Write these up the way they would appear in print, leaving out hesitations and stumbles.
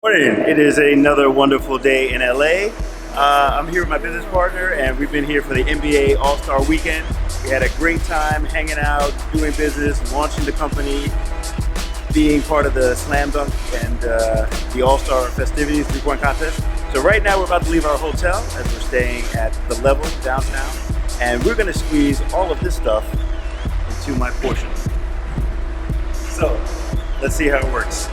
Morning. It is another wonderful day in LA. I'm here with my business partner, and we've been here for the NBA All-Star Weekend. We had a great time hanging out, doing business, launching the company, being part of the slam dunk and the All-Star festivities, three-point contest. So right now we're about to leave our hotel as we're staying at the Level downtown, and we're going to squeeze all of this stuff into my Porsche. So let's see how it works.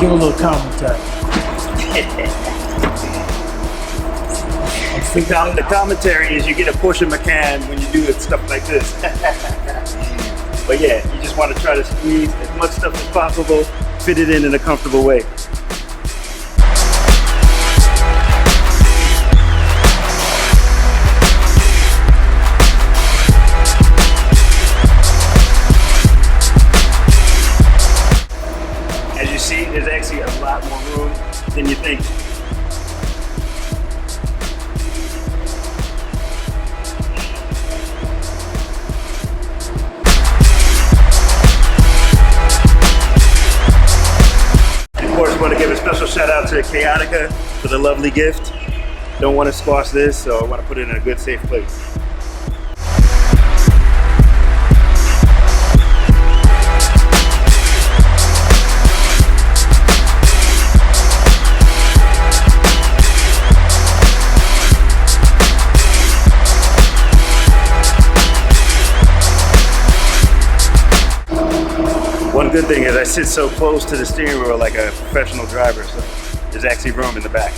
Give a little commentary. The commentary is you get a Porsche Macan when you do stuff like this. But yeah, you just want to try to squeeze as much stuff as possible, fit it in a comfortable way. As you see, there's actually a lot more room than you think. Of course, I want to give a special shout out to Chaotica for the lovely gift. Don't want to squash this, so I want to put it in a good, safe place. One good thing is I sit so close to the steering wheel like a professional driver, so there's actually room in the back.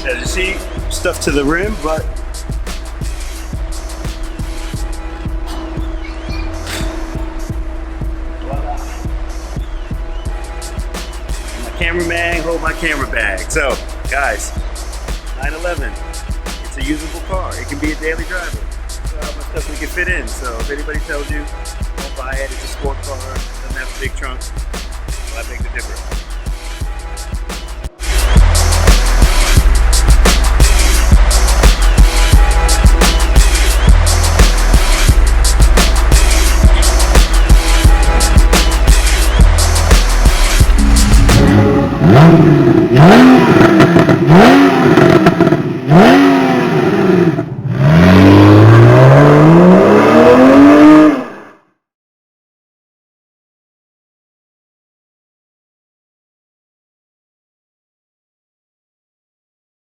As you see, stuff to the rim, but voila. My cameraman hold my camera bag. So, guys, 911. It's a usable car. It can be a daily driver. So how much stuff we can fit in. So if anybody tells you don't buy it, it's a sport car, doesn't have a big trunk, well, I beg to differ.